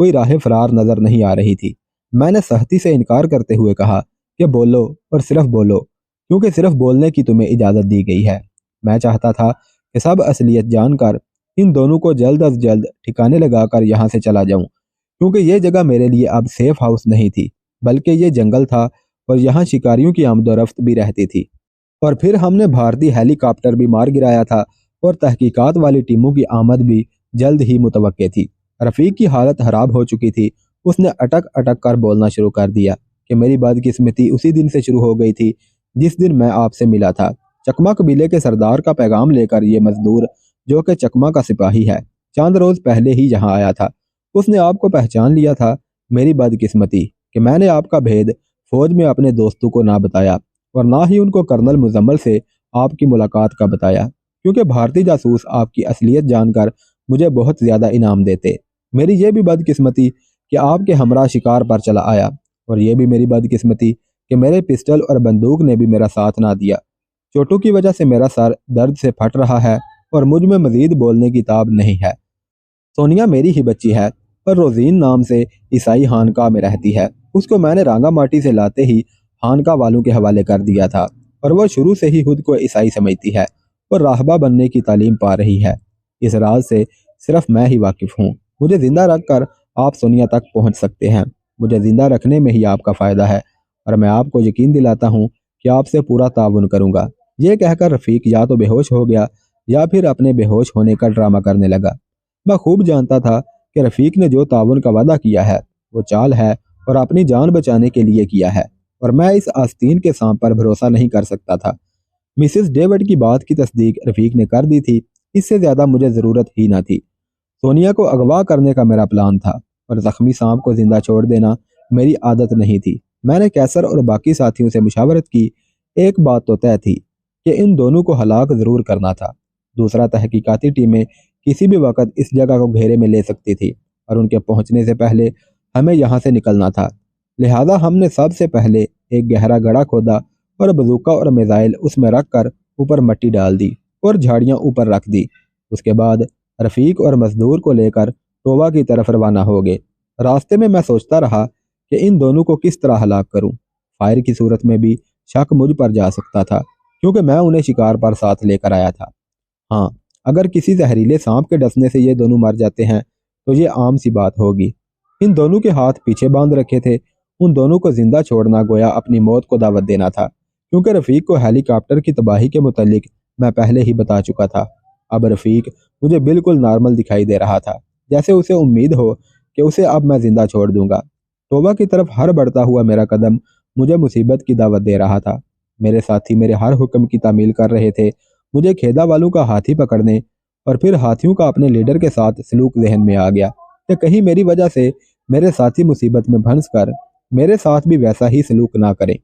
کوئی راہ فرار نظر نہیں آ رہی تھی۔ میں نے سختی سے انکار کرتے ہوئے کہا کہ بولو اور صرف بولو، کیونکہ صرف بولنے کی تمہیں اجازت دی گئی ہے۔ میں چاہتا تھا کہ سب اصلیت جان کر ان دونوں کو جلد از جلد ٹھکانے لگا کر یہاں سے چلا جاؤں، کیونکہ یہ جگہ میرے لیے اب سیف ہاؤس نہیں تھی، بلکہ یہ جنگل تھا اور یہاں شکاریوں کی آمد و رفت بھی رہتی تھی۔ اور پھر ہم نے بھارتی ہیلی کاپٹر بھی مار گرایا تھا اور تحقیقات والی ٹیموں کی آمد بھی جلد ہی متوقع تھی۔ رفیق کی حالت خراب ہو چکی تھی۔ اس نے اٹک اٹک کر بولنا شروع کر دیا کہ میری بدقسمتی اسی دن سے شروع ہو گئی تھی جس دن میں آپ سے ملا تھا۔ چکما قبیلے کے سردار کا پیغام لے کر یہ مزدور، جو کہ چکما کا سپاہی ہے، چند روز پہلے ہی یہاں آیا تھا۔ اس نے آپ کو پہچان لیا تھا۔ میری بدقسمتی کہ میں نے آپ کا بھید فوج میں اپنے دوستوں کو نہ بتایا اور نہ ہی ان کو کرنل مزمل سے آپ کی ملاقات کا بتایا، کیونکہ بھارتی جاسوس آپ کی اصلیت جان کر مجھے بہت زیادہ انعام دیتے۔ میری یہ بھی بدقسمتی کہ آپ کے ہمراہ شکار پر چلا آیا، اور یہ بھی میری بدقسمتی کہ میرے پسٹل اور بندوق نے بھی میرا ساتھ نہ دیا۔ چوٹوں کی وجہ سے میرا سر درد سے پھٹ رہا ہے اور مجھ میں مزید بولنے کی تاب نہیں ہے۔ سونیا میری ہی بچی ہے اور روزین نام سے عیسائی خانقاہ میں رہتی ہے۔ اس کو میں نے رانگا ماٹی سے لاتے ہی خانقاہ والوں کے حوالے کر دیا تھا، اور وہ شروع سے ہی خود کو عیسائی سمجھتی ہے اور راہبہ بننے کی تعلیم پا رہی ہے۔ اس راز سے صرف میں ہی واقف ہوں۔ مجھے زندہ رکھ کر آپ سونیا تک پہنچ سکتے ہیں۔ مجھے زندہ رکھنے میں ہی آپ کا فائدہ ہے، اور میں آپ کو یقین دلاتا ہوں کہ آپ سے پورا تعاون کروں گا۔ یہ کہہ کر رفیق یا تو بے ہوش ہو گیا یا پھر اپنے بے ہوش ہونے کا ڈرامہ کرنے لگا۔ میں خوب جانتا تھا کہ رفیق نے جو تعاون کا وعدہ کیا ہے وہ چال ہے اور اپنی جان بچانے کے لیے کیا ہے، اور میں اس آستین کے سانپ پر بھروسہ نہیں کر سکتا تھا۔ مسز ڈیوڈ کی بات کی تصدیق رفیق نے کر دی تھی۔ اس سے زیادہ مجھے ضرورت ہی نہ تھی۔ سونیا کو اغوا کرنے کا میرا پلان تھا، اور زخمی سانپ کو زندہ چھوڑ دینا میری عادت نہیں تھی۔ میں نے کیسر اور باقی ساتھیوں سے مشاورت کی۔ ایک بات تو طے تھی کہ ان دونوں کو ہلاک ضرور کرنا تھا۔ دوسرا، تحقیقاتی ٹیمیں کسی بھی وقت اس جگہ کو گھیرے میں لے سکتی تھی، اور ان کے پہنچنے سے پہلے ہمیں یہاں سے نکلنا تھا۔ لہذا ہم نے سب سے پہلے ایک گہرا گڑھا کھودا اور بزوقہ اور میزائل اس میں رکھ کر اوپر مٹی ڈال دی اور جھاڑیاں اوپر رکھ دی۔ اس کے بعد رفیق اور مزدور کو لے کر ٹوبا کی طرف روانہ ہو گئے۔ راستے میں سوچتا رہا کہ ان دونوں کو کس طرح ہلاک کروں۔ فائر کی صورت میں بھی شک مجھ پر جا سکتا تھا، کیونکہ میں انہیں شکار پر ساتھ لے کر آیا تھا۔ ہاں، اگر کسی زہریلے سانپ کے ڈسنے سے یہ دونوں مر جاتے ہیں تو یہ عام سی بات ہوگی۔ ان دونوں کے ہاتھ پیچھے باندھ رکھے تھے۔ ان دونوں کو زندہ چھوڑنا گویا اپنی موت کو دعوت دینا تھا، کیونکہ رفیق کو ہیلی کاپٹر کی تباہی کے متعلق میں پہلے ہی بتا چکا تھا۔ اب رفیق مجھے بالکل نارمل دکھائی دے رہا تھا، جیسے اسے امید ہو کہ اسے اب میں زندہ چھوڑ دوں گا۔ توبہ کی طرف ہر بڑھتا ہوا میرا قدم مجھے مصیبت کی دعوت دے رہا تھا۔ میرے ساتھی میرے ہر حکم کی تعمیل کر رہے تھے۔ مجھے کھیدا والوں کا ہاتھی پکڑنے اور پھر ہاتھیوں کا اپنے لیڈر کے ساتھ سلوک ذہن میں آ گیا کہ کہیں میری وجہ سے میرے ساتھی مصیبت میں پھنس کر میرے ساتھ بھی ویسا ہی سلوک نہ کریں۔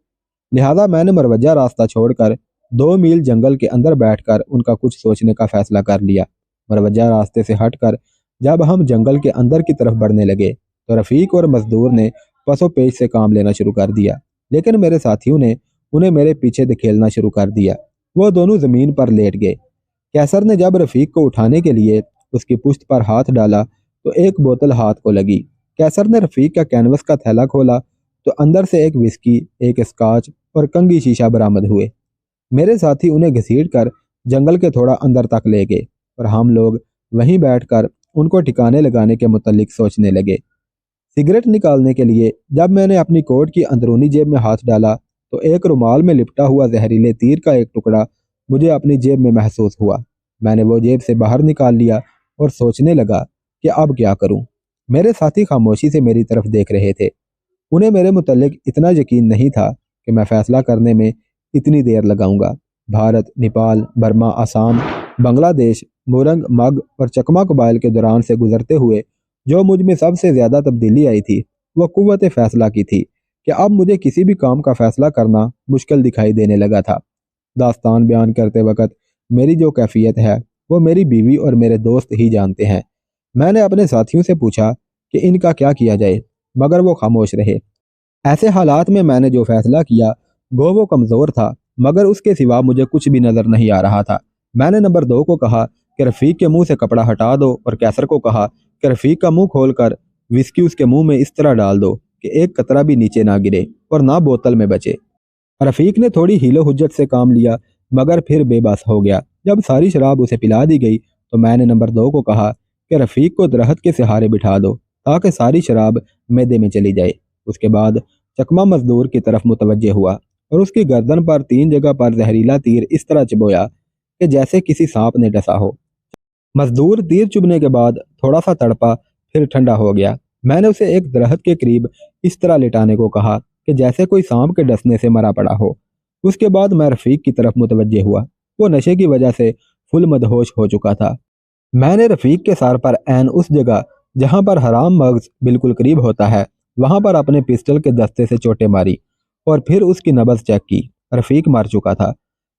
لہذا میں نے مروجہ راستہ چھوڑ کر 2 میل جنگل کے اندر بیٹھ کر ان کا کچھ سوچنے کا فیصلہ کر لیا۔ مروجہ راستے سے ہٹ کر جب ہم جنگل کے اندر کی طرف بڑھنے لگے تو رفیق اور مزدور نے پس و پیش سے کام لینا شروع کر دیا، لیکن میرے ساتھیوں نے انہیں میرے پیچھے دھکیلنا شروع کر دیا۔ وہ دونوں زمین پر لیٹ گئے۔ کیسر نے جب رفیق کو اٹھانے کے لیے اس کی پشت پر ہاتھ ڈالا تو ایک بوتل ہاتھ کو لگی۔ کیسر نے رفیق کا کینوس کا تھیلا کھولا تو اندر سے ایک وسکی، ایک اسکاچ اور کنگھی شیشہ برآمد ہوئے۔ میرے ساتھی انہیں گھسیٹ کر جنگل کے تھوڑا اندر تک لے گئے اور ہم لوگ وہیں بیٹھ کر ان کو ٹھکانے لگانے کے متعلق سوچنے لگے۔ سگریٹ نکالنے کے لیے جب میں نے اپنی کوٹ کی اندرونی جیب میں ہاتھ ڈالا تو ایک رومال میں لپٹا ہوا زہریلے تیر کا ایک ٹکڑا مجھے اپنی جیب میں محسوس ہوا۔ میں نے وہ جیب سے باہر نکال لیا اور سوچنے لگا کہ اب کیا کروں۔ میرے ساتھی خاموشی سے میری طرف دیکھ رہے تھے۔ انہیں میرے متعلق اتنا یقین نہیں تھا کہ میں فیصلہ کرنے میں اتنی دیر لگاؤں گا۔ بھارت، نیپال، برما، آسام، بنگلہ دیش، مورنگ، مگ اور چکما قبائل کے دوران سے گزرتے ہوئے جو مجھ میں سب سے زیادہ تبدیلی آئی تھی وہ قوت فیصلہ کی تھی کہ اب مجھے کسی بھی کام کا فیصلہ کرنا مشکل دکھائی دینے لگا تھا۔ داستان بیان کرتے وقت میری جو کیفیت ہے وہ میری بیوی اور میرے دوست ہی جانتے ہیں۔ میں نے اپنے ساتھیوں سے پوچھا کہ ان کا کیا کیا جائے، مگر وہ خاموش رہے۔ ایسے حالات میں نے جو فیصلہ کیا گو وہ کمزور تھا، مگر اس کے سوا مجھے کچھ بھی نظر نہیں آ رہا تھا۔ میں نے نمبر 2 کو کہا کہ رفیق کے منہ سے کپڑا ہٹا دو اور کیسر کو کہا کہ رفیق کا منہ کھول کر وسکی اس کے منہ میں اس طرح ڈال دو کہ ایک قطرہ بھی نیچے نہ گرے اور نہ بوتل میں بچے۔ رفیق نے تھوڑی ہیل و حجت سے کام لیا مگر پھر بے بس ہو گیا۔ جب ساری شراب اسے پلا دی گئی تو میں نے نمبر 2 کو کہا کہ رفیق کو درخت کے سہارے بٹھا دو تاکہ ساری شراب معدے میں چلی جائے۔ اس کے بعد چکمہ مزدور کی طرف متوجہ ہوا اور اس کی گردن پر 3 جگہ پر زہریلا تیر اس طرح چبویا کہ جیسے کسی سانپ نے ڈسا ہو۔ مزدور تیر چبھنے کے بعد تھوڑا سا تڑپا پھر ٹھنڈا ہو گیا۔ میں نے اسے ایک درخت کے قریب اس طرح لٹانے کو کہا کہ جیسے کوئی سانپ کے ڈسنے سے مرا پڑا ہو۔ اس کے بعد میں رفیق کی طرف متوجہ ہوا۔ وہ نشے کی وجہ سے فل مدہوش ہو چکا تھا۔ میں نے رفیق کے سر پر عین اس جگہ جہاں پر حرام مغز بالکل قریب ہوتا ہے وہاں پر اپنے پسٹل کے دستے سے چوٹیں ماری اور پھر اس کی نبض چیک کی۔ رفیق مر چکا تھا۔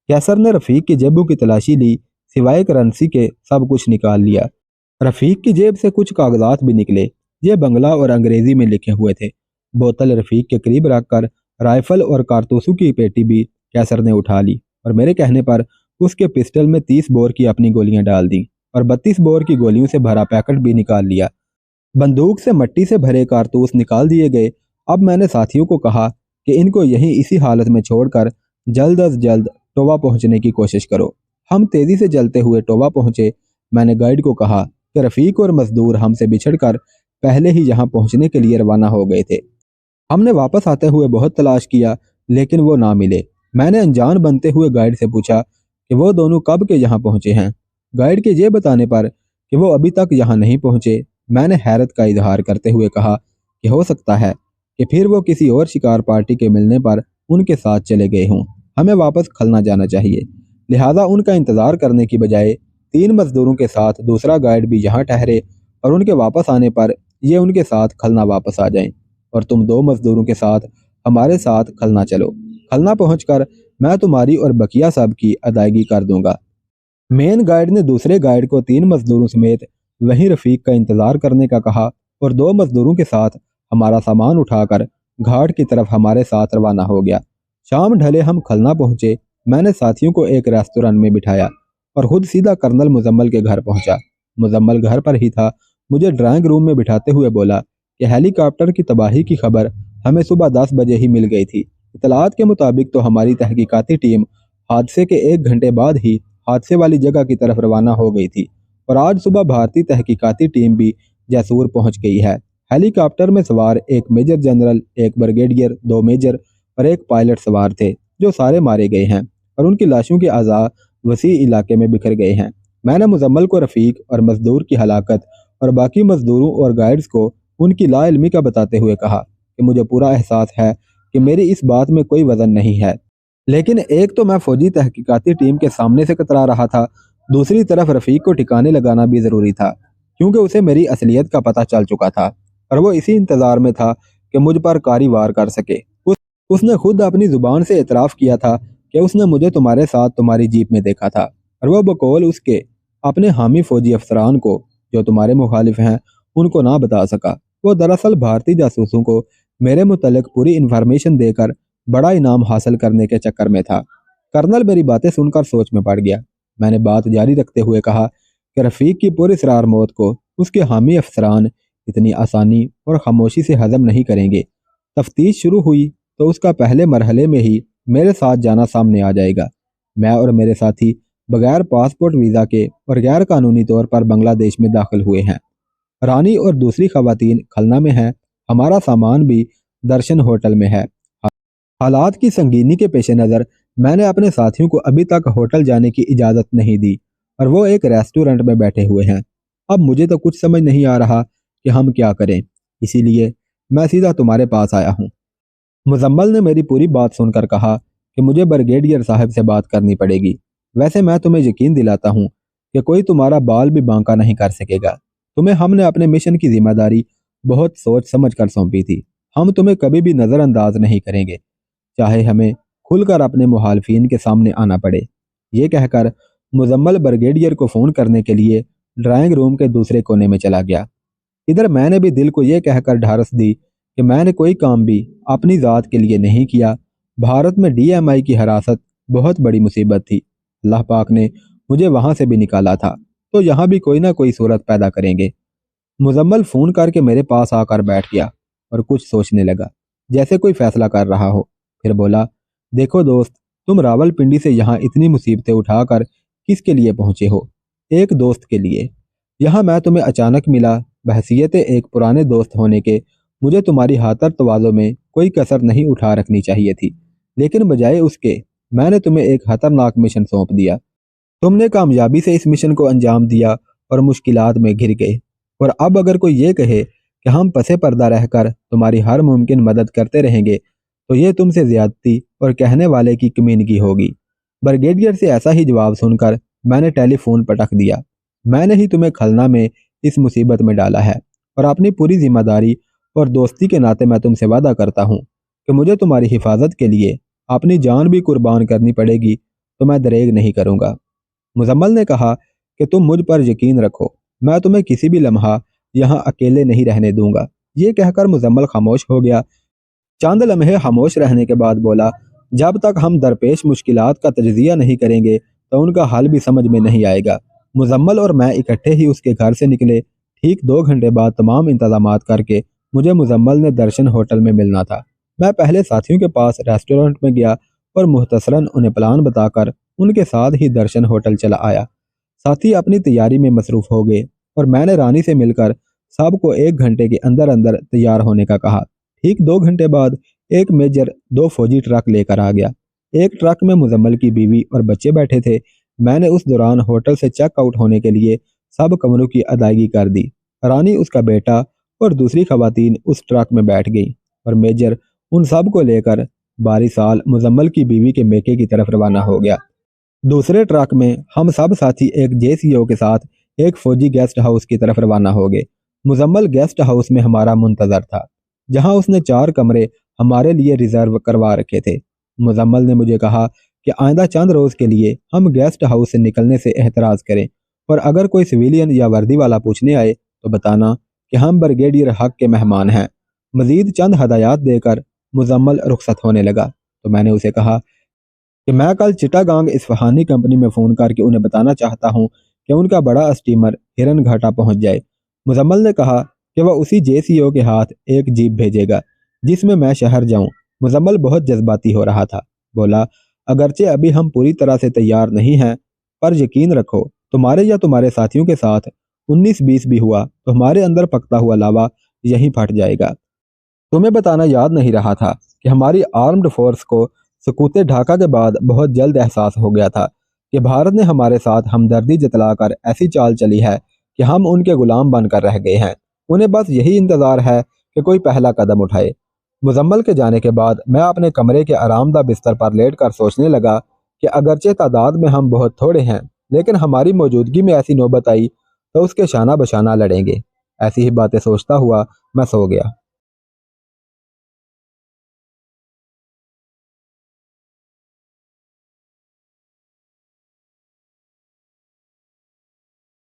کیسر نے رفیق کی جیبوں کی تلاشی لی، سوائے کرنسی کے سب کچھ نکال لیا۔ رفیق کی جیب سے کچھ کاغذات بھی نکلے، یہ بنگلہ اور انگریزی میں لکھے ہوئے تھے۔ بوتل رفیق کے قریب رکھ کر رائفل اور کارتوسوں کی پیٹی بھی کیسر نے اٹھا لی اور میرے کہنے پر اس کے پسٹل میں 30 بور کی اپنی گولیاں ڈال دیں اور 32 بور کی گولیوں سے بھرا پیکٹ بھی نکال لیا۔ بندوق سے مٹی سے بھرے کارتوس نکال دیے گئے۔ اب میں نے ساتھیوں کو کہا کہ ان کو یہیں اسی حالت میں چھوڑ کر جلد از جلد ٹوبا پہنچنے کی کوشش کرو۔ ہم تیزی سے چلتے ہوئے ٹوبا پہنچے۔ میں نے گائیڈ کو کہا کہ رفیق اور مزدور ہم سے بچھڑ کر پہلے ہی یہاں پہنچنے کے لیے روانہ ہو گئے تھے۔ ہم نے واپس آتے ہوئے بہت تلاش کیا لیکن وہ نہ ملے۔ میں نے انجان بنتے ہوئے گائیڈ سے پوچھا کہ وہ دونوں کب کے یہاں پہنچے ہیں۔ گائیڈ کے یہ بتانے پر کہ وہ ابھی تک یہاں نہیں پہنچے، میں نے حیرت کا اظہار کرتے ہوئے کہا کہ ہو سکتا ہے کہ پھر وہ کسی اور شکار پارٹی کے ملنے پر ان کے ساتھ چلے گئے ہوں۔ ہمیں واپس کھلنا جانا چاہیے، لہذا ان کا انتظار کرنے کی بجائے 3 مزدوروں کے ساتھ دوسرا گائیڈ بھی یہاں ٹھہرے اور ان کے واپس آنے پر یہ ان کے ساتھ کھلنا واپس آ جائیں اور تم 2 مزدوروں کے ساتھ ہمارے ساتھ کھلنا چلو۔ کھلنا پہنچ کر میں تمہاری اور بقیہ سب کی ادائیگی کر دوں گا۔ مین گائیڈ نے دوسرے گائیڈ کو 3 مزدوروں سمیت وہیں رفیق کا انتظار کرنے کا کہا اور 2 مزدوروں کے ساتھ ہمارا سامان اٹھا کر گھاٹ کی طرف ہمارے ساتھ روانہ ہو گیا۔ شام ڈھلے ہم کھلنا پہنچے۔ میں نے ساتھیوں کو ایک ریستوران میں بٹھایا اور خود سیدھا کرنل مزمل کے گھر پہنچا۔ مزمل گھر پر ہی تھا، مجھے ڈرائنگ روم میں بٹھاتے ہوئے بولا کہ ہیلی کاپٹر کی تباہی کی خبر ہمیں صبح 10 بجے ہی مل گئی تھی۔ اطلاعات کے مطابق تو ہماری تحقیقاتی ٹیم حادثے کے 1 گھنٹے بعد ہی حادثے والی جگہ کی طرف روانہ ہو گئی تھی اور آج صبح بھارتی تحقیقاتی ٹیم بھی جیسور پہنچ گئی ہے۔ ہیلی کاپٹر میں سوار 1 میجر جنرل، 1 بریگیڈیئر، 2 میجر اور 1 پائلٹ سوار تھے جو سارے مارے گئے ہیں اور ان کی لاشوں کے اعضاء وسیع علاقے میں بکھر گئے ہیں۔ میں نے مزمل کو رفیق اور مزدور کی ہلاکت اور باقی مزدوروں اور گائیڈز کو ان کی لا علمی کا بتاتے ہوئے کہا کہ مجھے پورا احساس ہے کہ میری اس بات میں کوئی وزن نہیں ہے، لیکن ایک تو میں فوجی تحقیقاتی ٹیم کے سامنے سے کترا رہا تھا، دوسری طرف رفیق کو ٹھکانے لگانا بھی ضروری تھا کیونکہ اسے میری اصلیت کا پتہ چل چکا تھا اور وہ اسی انتظار میں تھا کہ مجھ پر کاری وار کر سکے۔ اس نے خود اپنی زبان سے اعتراف کیا تھا کہ اس نے مجھے تمہارے ساتھ تمہاری جیپ میں دیکھا تھا اور وہ بقول اس کے اپنے حامی فوجی افسران کو جو تمہارے مخالف ہیں ان کو نہ بتا سکا۔ وہ دراصل بھارتی جاسوسوں کو میرے متعلق پوری انفارمیشن دے کر بڑا انعام حاصل کرنے کے چکر میں تھا۔ کرنل میری باتیں سن کر سوچ میں پڑ گیا۔ میں نے بات جاری رکھتے ہوئے کہا کہ رفیق کی پراسرار موت کو اس کے حامی افسران اتنی آسانی اور خاموشی سے ہضم نہیں کریں گے۔ تفتیش شروع ہوئی تو اس کا پہلے مرحلے میں ہی میرے ساتھ جانا سامنے آ جائے گا۔ میں اور میرے ساتھی بغیر پاسپورٹ ویزا کے اور غیر قانونی طور پر بنگلہ دیش میں داخل ہوئے ہیں۔ رانی اور دوسری خواتین کھلنا میں ہیں، ہمارا سامان بھی درشن ہوٹل میں ہے۔ حالات کی سنگینی کے پیش نظر میں نے اپنے ساتھیوں کو ابھی تک ہوٹل جانے کی اجازت نہیں دی اور وہ ایک ریسٹورنٹ میں بیٹھے ہوئے ہیں۔ اب مجھے تو کچھ سمجھ نہیں آ رہا کہ ہم کیا کریں، اسی لیے میں سیدھا تمہارے پاس آیا ہوں۔ مزمل نے میری پوری بات سن کر کہا کہ مجھے بریگیڈیئر صاحب سے بات کرنی پڑے گی۔ ویسے میں تمہیں یقین دلاتا ہوں کہ کوئی تمہارا بال بھی بانکا نہیں کر سکے گا۔ تمہیں ہم نے اپنے مشن کی ذمہ داری بہت سوچ سمجھ کر سونپی تھی۔ ہم تمہیں کبھی بھی نظر انداز نہیں کریں گے، چاہے ہمیں کھل کر اپنے مخالفین کے سامنے آنا پڑے۔ یہ کہہ کر مزمل بریگیڈیئر کو فون کرنے کے لیے ڈرائنگ روم کے دوسرے کونے میں چلا گیا۔ ادھر میں نے بھی دل کو یہ کہہ کر ڈھارس دی کہ میں نے کوئی کام بھی اپنی ذات کے لیے نہیں کیا۔ بھارت میں ڈی ایم آئی کی حراست بہت بڑی مصیبت تھی۔ اللہ پاک نے مجھے وہاں سے بھی نکالا تھا تو یہاں بھی کوئی نہ کوئی صورت پیدا کریں گے۔ مزمل فون کر کے میرے پاس آ کر بیٹھ گیا اور کچھ سوچنے لگا، جیسے کوئی فیصلہ کر رہا ہو۔ پھر بولا، دیکھو دوست، تم راول پنڈی سے یہاں اتنی مصیبتیں اٹھا کر کس کے لیے پہنچے ہو؟ ایک دوست کے لیے۔ یہاں میں تمہیں اچانک ملا، بحیثیت ایک پرانے دوست ہونے کے مجھے تمہاری خاطر تواضع میں کوئی کسر نہیں اٹھا رکھنی چاہیے تھی، لیکن بجائے اس کے میں نے تمہیں ایک خطرناک مشن سونپ دیا۔ تم نے کامیابی سے اس مشن کو انجام دیا اور مشکلات میں گر گئے، اور اب اگر کوئی یہ کہے کہ ہم پسے پردہ رہ کر تمہاری ہر ممکن مدد کرتے رہیں گے تو یہ تم سے زیادتی اور کہنے والے کی کمینگی ہوگی۔ بریگیڈیئر سے ایسا ہی جواب سن کر میں نے ٹیلی فون پٹک دیا۔ میں نے ہی تمہیں کھلنا میں اس مصیبت میں ڈالا ہے، اور اپنی پوری ذمہ داری اور دوستی کے ناطے میں تم سے وعدہ کرتا ہوں کہ مجھے تمہاری حفاظت کے لیے اپنی جان بھی قربان کرنی پڑے گی تو میں دریغ نہیں کروں گا۔ مزمل نے کہا کہ تم مجھ پر یقین رکھو، میں تمہیں کسی بھی لمحہ یہاں اکیلے نہیں رہنے دوں گا۔ یہ کہہ کر مزمل خاموش ہو گیا۔ چند لمحے خاموش رہنے کے بعد بولا، جب تک ہم درپیش مشکلات کا تجزیہ نہیں کریں گے تو ان کا حل بھی سمجھ میں نہیں آئے گا۔ مزمل اور میں اکٹھے ہی اس کے گھر سے نکلے۔ ٹھیک 2 گھنٹے بعد تمام انتظامات کر کے مجھے مزمل نے درشن ہوٹل میں ملنا تھا۔ میں پہلے ساتھیوں کے پاس ریسٹورنٹ میں گیا اور مختصراً انہیں پلان بتا کر ان کے ساتھ ہی درشن ہوٹل چلا آیا۔ ساتھی اپنی تیاری میں مصروف ہو گئے اور میں نے رانی سے مل کر سب کو 1 گھنٹے کے اندر اندر تیار ہونے کا کہا۔ ٹھیک 2 گھنٹے بعد ایک میجر 2 فوجی ٹرک لے کر آ گیا۔ ایک ٹرک میں مزمل کی بیوی اور بچے بیٹھے تھے۔ میں نے اس دوران ہوٹل سے چیک آؤٹ ہونے کے لیے سب کمروں کی ادائیگی کر دی۔ رانی، اس کا بیٹا اور دوسری خواتین اس ٹرک میں بیٹھ گئیں اور میجر ان سب کو لے کر باری سال مزمل کی بیوی کے میکے کی طرف روانہ ہو گیا۔ دوسرے ٹرک میں ہم سب ساتھی ایک JCO کے ساتھ ایک فوجی گیسٹ ہاؤس کی طرف روانہ ہو گئے۔ مزمل گیسٹ ہاؤس میں ہمارا منتظر تھا، جہاں اس نے 4 کمرے ہمارے لیے ریزرو کروا رکھے تھے۔ مزمل نے مجھے کہا کہ آئندہ چند روز کے لیے ہم گیسٹ ہاؤس سے نکلنے سے احتراز کریں، اور اگر کوئی سویلین یا وردی والا پوچھنے آئے تو بتانا کہ ہم بریگیڈیئر حق کے مہمان ہیں۔ مزید چند ہدایات دے کر مزمل رخصت ہونے لگا تو میں نے اسے کہا کہ میں کل چٹاگانگ اصفہانی کمپنی میں فون کر کے انہیں بتانا چاہتا ہوں کہ ان کا بڑا اسٹیمر ہرن گھاٹا پہنچ جائے۔ مزمل نے کہا کہ وہ اسی JCO کے ہاتھ ایک جیپ بھیجے گا جس میں شہر جاؤں۔ مزمل بہت جذباتی ہو رہا تھا۔ بولا، اگرچہ ابھی ہم پوری طرح سے تیار نہیں ہیں، پر یقین رکھو تمہارے یا تمہارے ساتھیوں کے ساتھ 19-20 بھی ہوا تو ہمارے اندر پکتا ہوا لاوا یہیں پھٹ جائے گا۔ تمہیں بتانا یاد نہیں رہا تھا کہ ہماری آرمڈ فورس کو سقوط ڈھاکہ کے بعد بہت جلد احساس ہو گیا تھا کہ بھارت نے ہمارے ساتھ ہمدردی جتلا کر ایسی چال چلی ہے کہ ہم ان کے غلام بن کر رہ گئے ہیں۔ انہیں بس یہی انتظار ہے کہ کوئی پہلا قدم اٹھائے۔ مزمل کے جانے کے بعد میں اپنے کمرے کے آرام دہ بستر پر لیٹ کر سوچنے لگا کہ اگرچہ تعداد میں ہم بہت تھوڑے ہیں، لیکن ہماری موجودگی میں ایسی نوبت آئی تو اس کے شانہ بشانہ لڑیں گے۔ ایسی ہی باتیں سوچتا ہوا میں سو گیا۔